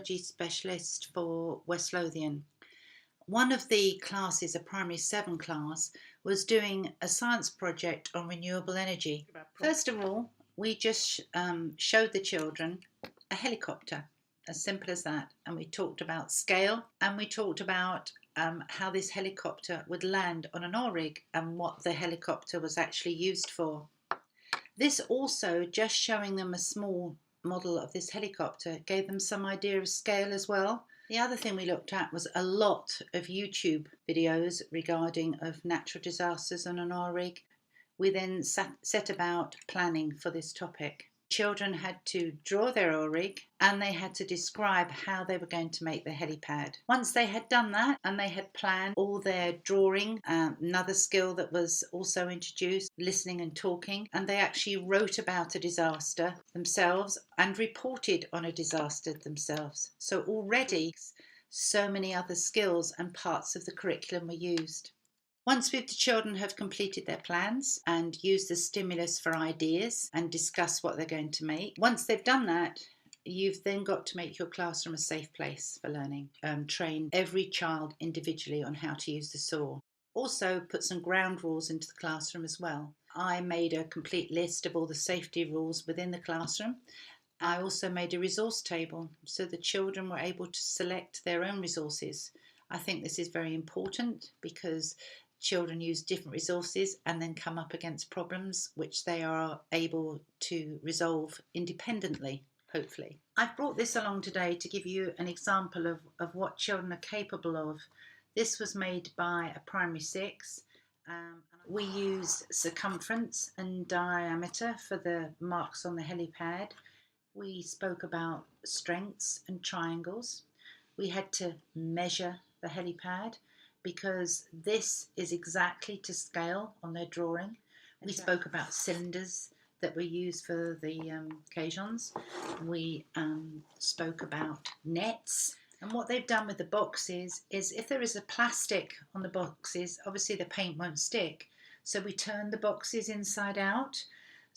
technology specialist for West Lothian. One of the classes, a primary 7 class, was doing a science project on renewable energy. First of all, we just showed the children a helicopter, as simple as that. And we talked about scale, and we talked about how this helicopter would land on an oil rig and what the helicopter was actually used for. This also, just showing them a small model of this helicopter, gave them some idea of scale as well. The other thing we looked at was a lot of YouTube videos regarding of natural disasters on an oil rig. We then set about planning for this topic. Children had to draw their oil rig and they had to describe how they were going to make the helipad. Once they had done that and they had planned all their drawing, another skill that was also introduced, listening and talking, and they actually wrote about a disaster themselves and reported on a disaster themselves. So already so many other skills and parts of the curriculum were used. Once the children have completed their plans and used the stimulus for ideas and discuss what they're going to make, once they've done that, you've then got to make your classroom a safe place for learning. Train every child individually on how to use the saw. Also put some ground rules into the classroom as well. I made a complete list of all the safety rules within the classroom. I also made a resource table so the children were able to select their own resources. I think this is very important because children use different resources and then come up against problems which they are able to resolve independently, hopefully. I've brought this along today to give you an example of what children are capable of. This was made by a primary 6. We used circumference and diameter for the marks on the helipad. We spoke about strengths and triangles. We had to measure the helipad, because this is exactly to scale on their drawing. We spoke about cylinders that were used for the caissons. We spoke about nets. And what they've done with the boxes is if there is a plastic on the boxes, obviously the paint won't stick. So we turned the boxes inside out.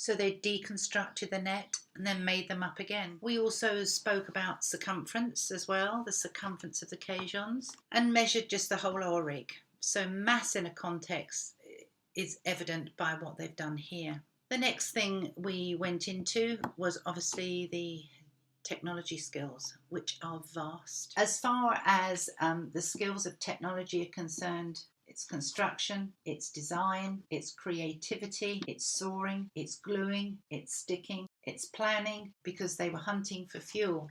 So they deconstructed the net and then made them up again. We also spoke about circumference as well, the circumference of the caissons, and measured just the whole oil rig. So mass in a context is evident by what they've done here. The next thing we went into was obviously the technology skills, which are vast. As far as the skills of technology are concerned, it's construction, it's design, it's creativity, it's sawing, it's gluing, it's sticking, it's planning, because they were hunting for fuel.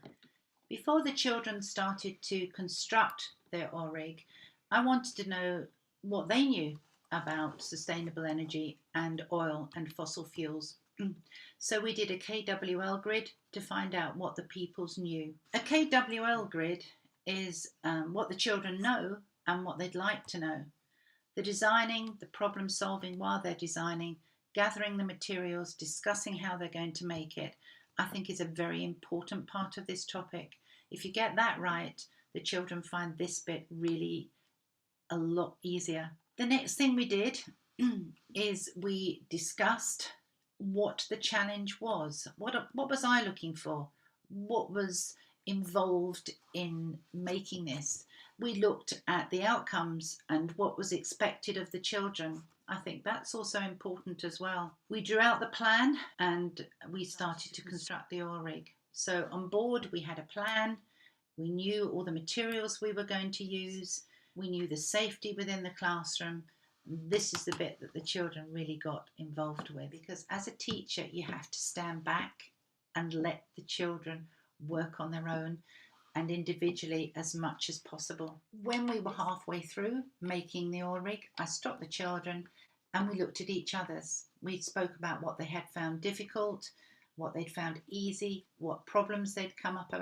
Before the children started to construct their oil rig, I wanted to know what they knew about sustainable energy and oil and fossil fuels. So we did a KWL grid to find out what the pupils knew. A KWL grid is what the children know and what they'd like to know. The designing, the problem solving while they're designing, gathering the materials, discussing how they're going to make it, I think is a very important part of this topic. If you get that right, the children find this bit really a lot easier. The next thing we did is we discussed what the challenge was. What was I looking for? What was involved in making this? We looked at the outcomes and what was expected of the children. I think that's also important as well. We drew out the plan and we started to construct the oil rig. So on board we had a plan. We knew all the materials we were going to use. We knew the safety within the classroom. This is the bit that the children really got involved with, because as a teacher you have to stand back and let the children work on their own and individually as much as possible. When we were halfway through making the oil rig, I stopped the children and we looked at each other's. We spoke about what they had found difficult, what they'd found easy, what problems they'd come up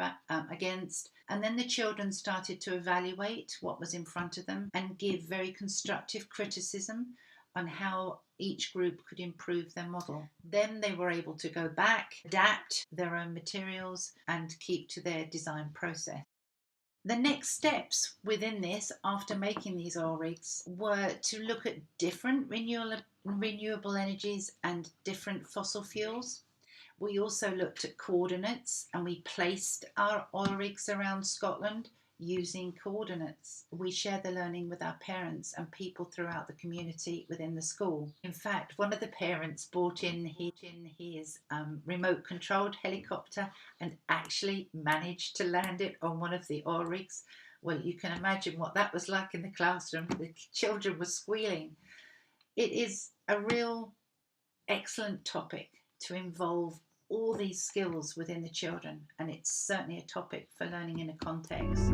against. And then the children started to evaluate what was in front of them and give very constructive criticism on how each group could improve their model. Then they were able to go back, adapt their own materials and keep to their design process. The next steps within this, after making these oil rigs, were to look at different renewable energies and different fossil fuels. We also looked at coordinates, and we placed our oil rigs around Scotland using coordinates. We share the learning with our parents and people throughout the community within the school. In fact, one of the parents brought in his remote controlled helicopter and actually managed to land it on one of the oil rigs. Well, you can imagine what that was like in the classroom. The children were squealing. It is a real excellent topic to involve all these skills within the children, and it's certainly a topic for learning in a context.